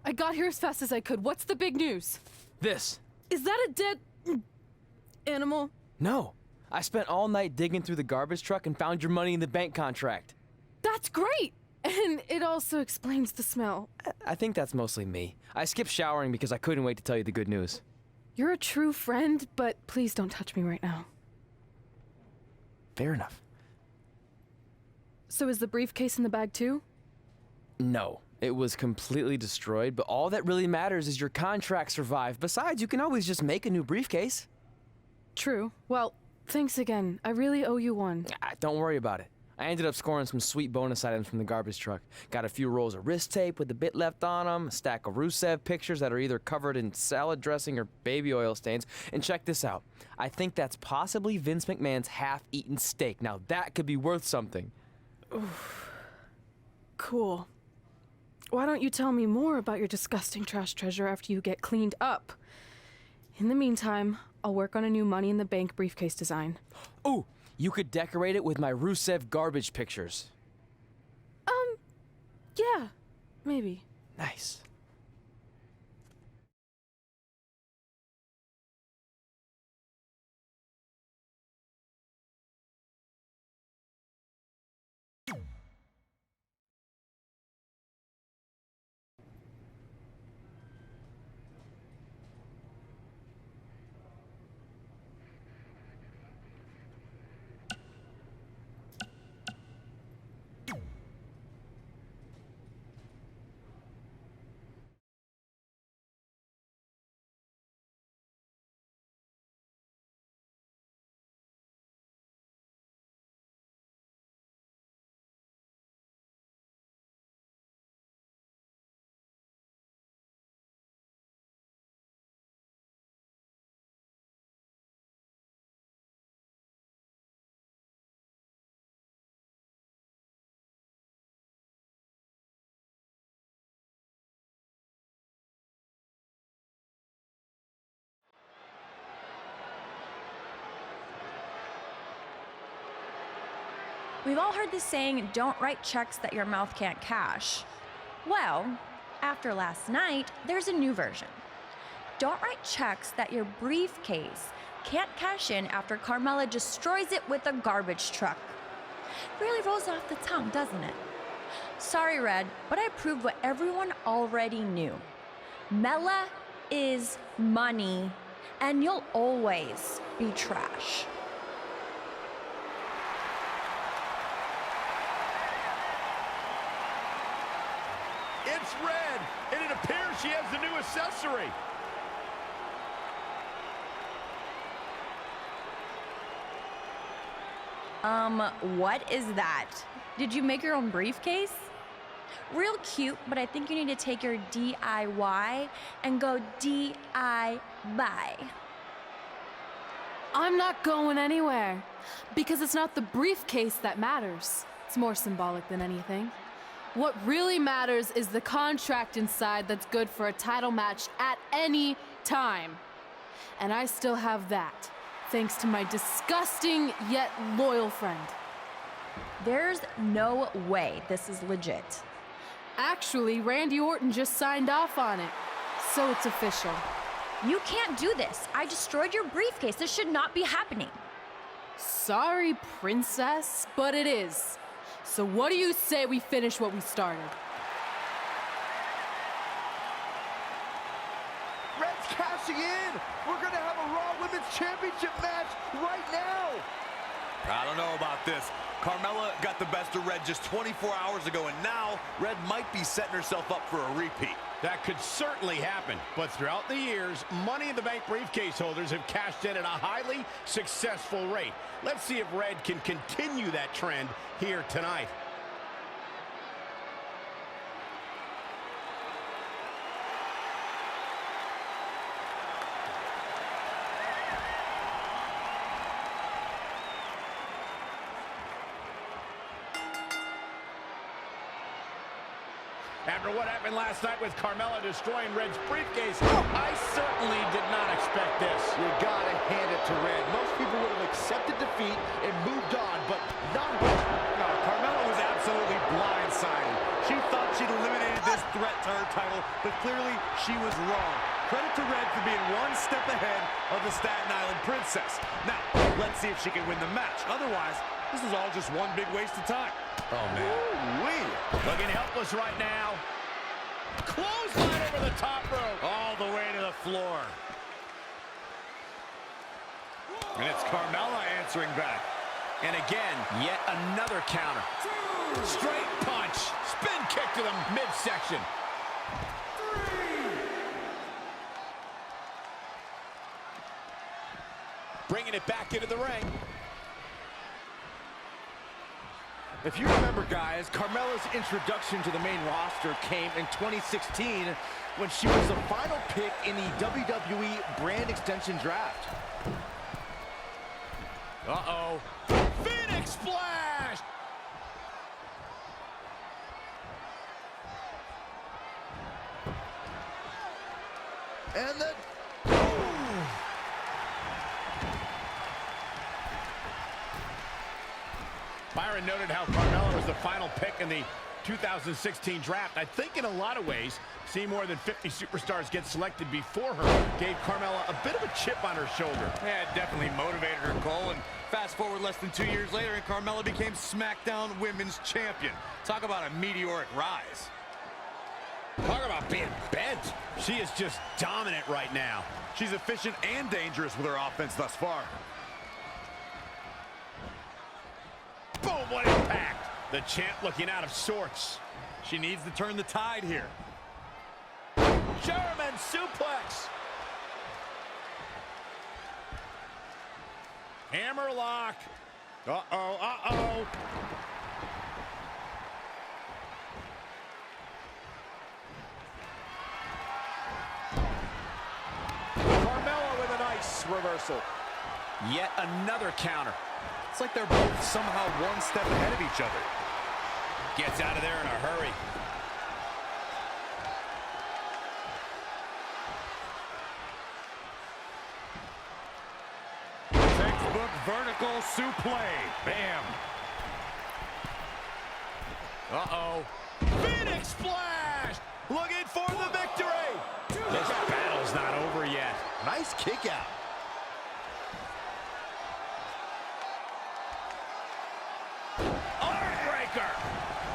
I got here as fast as I could. What's the big news? This. Is that a dead... animal? No. I spent all night digging through the garbage truck and found your money in the bank contract. That's great! And it also explains the smell. I think that's mostly me. I skipped showering because I couldn't wait to tell you the good news. You're a true friend, but please don't touch me right now. Fair enough. So is the briefcase in the bag too? No. It was completely destroyed, but all that really matters is your contract survived. Besides, you can always just make a new briefcase. True. Well, thanks again. I really owe you one. Don't worry about it. I ended up scoring some sweet bonus items from the garbage truck. Got a few rolls of wrist tape with a bit left on them, a stack of Rusev pictures that are either covered in salad dressing or baby oil stains. And check this out. I think that's possibly Vince McMahon's half-eaten steak. Now that could be worth something. Oof. Cool. Why don't you tell me more about your disgusting trash treasure after you get cleaned up? In the meantime, I'll work on a new Money in the Bank briefcase design. Ooh, you could decorate it with my Rusev garbage pictures. Yeah, maybe. Nice. We've all heard the saying, don't write checks that your mouth can't cash. Well, after last night, there's a new version. Don't write checks that your briefcase can't cash in after Carmella destroys it with a garbage truck. Really rolls off the tongue, doesn't it? Sorry, Red, but I proved what everyone already knew. Mela is money, and you'll always be trash. It's Red, and it appears she has the new accessory. What is that? Did you make your own briefcase? Real cute, but I think you need to take your DIY and go DI buy. I'm not going anywhere, because it's not the briefcase that matters. It's more symbolic than anything. What really matters is the contract inside that's good for a title match at any time. And I still have that, thanks to my disgusting yet loyal friend. There's no way this is legit. Actually, Randy Orton just signed off on it, so it's official. You can't do this. I destroyed your briefcase. This should not be happening. Sorry, princess, but it is. So what do you say we finish what we started? Red's cashing in. We're going to have a Raw Women's Championship match right now. I don't know about this. Carmella got the best of Red just 24 hours ago, and now Red might be setting herself up for a repeat. That could certainly happen, but throughout the years, Money in the Bank briefcase holders have cashed in at a highly successful rate. Let's see if Red can continue that trend here tonight. After what happened last night with Carmella destroying Red's briefcase, I certainly did not expect this. You gotta hand it to Red. Most people would have accepted defeat and moved on, but not her. No, Carmella was absolutely blindsided. She thought she'd eliminated this threat to her title, but clearly she was wrong. Credit to Red for being one step ahead of the Staten Island Princess. Now, let's see if she can win the match. Otherwise, this is all just one big waste of time. Oh, man. Ooh-wee. Looking helpless right now. Clothesline over the top rope. All the way to the floor. And it's Carmella answering back. And again, yet another counter. Straight punch. Spin kick to the midsection. Bringing it back into the ring. If you remember, guys, Carmella's introduction to the main roster came in 2016 when she was the final pick in the WWE brand extension draft. Uh-oh. Phoenix Splash! And the... Byron noted how Carmella was the final pick in the 2016 draft. I think in a lot of ways, seeing more than 50 superstars get selected before her gave Carmella a bit of a chip on her shoulder. Yeah, it definitely motivated her, Cole. And fast forward less than 2 years later, and Carmella became SmackDown Women's Champion. Talk about a meteoric rise. Talk about being bent. She is just dominant right now. She's efficient and dangerous with her offense thus far. Boom, what impact. The champ looking out of sorts. She needs to turn the tide here. German suplex. Hammerlock. Uh-oh, uh-oh. Carmella with a nice reversal. Yet another counter. It's like they're both somehow one step ahead of each other. Gets out of there in a hurry. Textbook vertical suplex. Bam. Uh-oh. Phoenix Splash! Looking for the victory! This battle's not over yet. Nice kick out. Heartbreaker!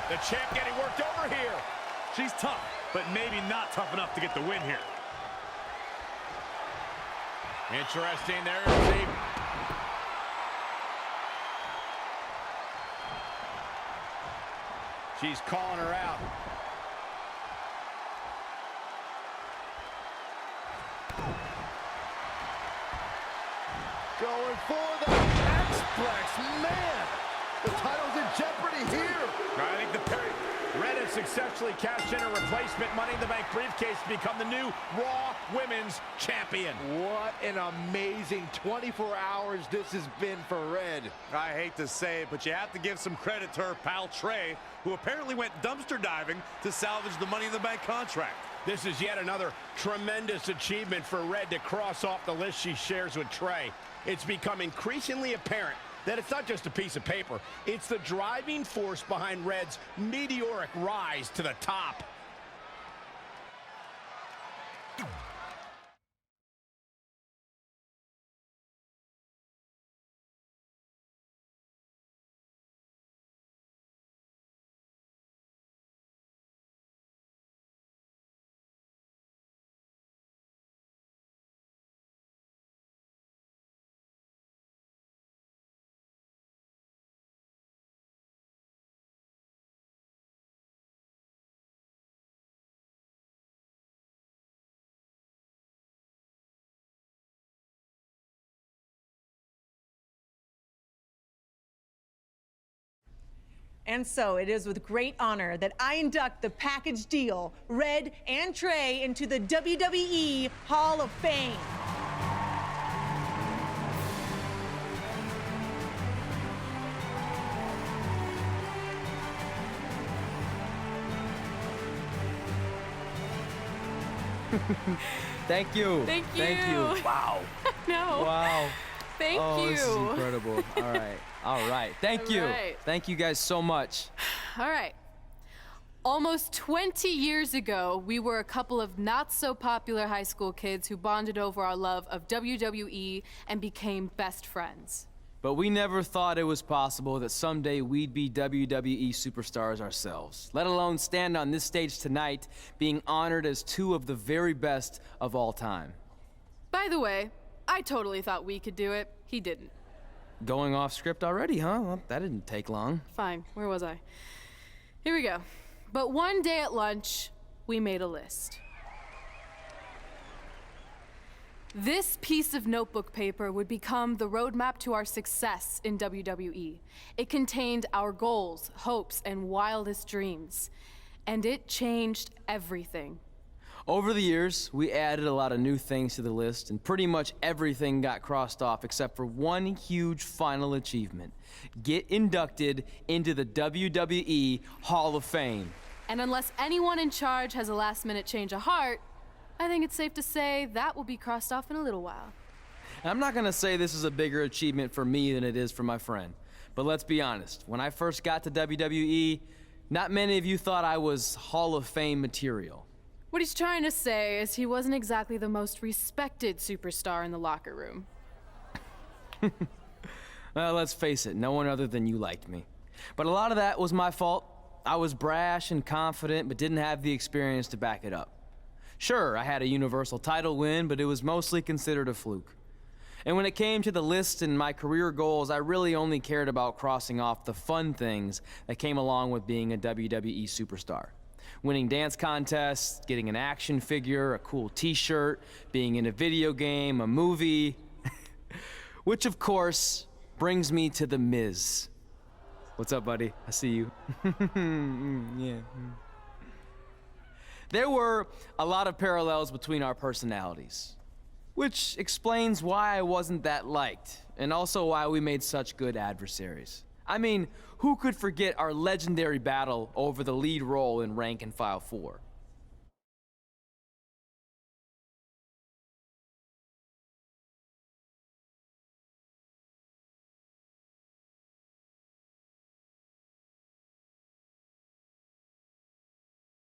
The champ getting worked over here. She's tough, but maybe not tough enough to get the win here. Interesting. There's the... She's calling her out. Going for the X-Plex. Man, the title's in jeopardy here. I think the parry. Red has successfully cashed in a replacement Money in the Bank briefcase to become the new Raw Women's Champion. What an amazing 24 hours this has been for Red. I hate to say it, but you have to give some credit to her pal Trey, who apparently went dumpster diving to salvage the Money in the Bank contract. This is yet another tremendous achievement for Red to cross off the list she shares with Trey. It's become increasingly apparent that it's not just a piece of paper. It's the driving force behind Red's meteoric rise to the top. And so it is with great honor that I induct the package deal, Red and Trey, into the WWE Hall of Fame. Thank you. Thank Thank you. you. Wow. No. Wow. Thank Oh, you. this is incredible. All right. All right. Thank you. right. Thank you guys so much. All right. Almost 20 years ago, we were a couple of not-so-popular high school kids who bonded over our love of WWE and became best friends. But we never thought it was possible that someday we'd be WWE superstars ourselves, let alone stand on this stage tonight being honored as two of the very best of all time. By the way, I totally thought we could do it. He didn't. Going off script already, huh? Well, that didn't take long. Fine, where was I? Here we go. But one day at lunch, we made a list. This piece of notebook paper would become the roadmap to our success in WWE. It contained our goals, hopes, and wildest dreams. And it changed everything. Over the years, we added a lot of new things to the list, and pretty much everything got crossed off except for one huge final achievement: get inducted into the WWE Hall of Fame. And unless anyone in charge has a last-minute change of heart, I think it's safe to say that will be crossed off in a little while. I'm not gonna say this is a bigger achievement for me than it is for my friend, but let's be honest, when I first got to WWE, not many of you thought I was Hall of Fame material. What he's trying to say is he wasn't exactly the most respected superstar in the locker room. Well, let's face it, no one other than you liked me. But a lot of that was my fault. I was brash and confident, but didn't have the experience to back it up. Sure, I had a Universal title win, but it was mostly considered a fluke. And when it came to the list and my career goals, I really only cared about crossing off the fun things that came along with being a WWE superstar. Winning dance contests, getting an action figure, a cool t-shirt, being in a video game, a movie. Which, of course, brings me to The Miz. What's up, buddy? I see you. Yeah. There were a lot of parallels between our personalities, which explains why I wasn't that liked, and also why we made such good adversaries. I mean, who could forget our legendary battle over the lead role in Rank and File 4?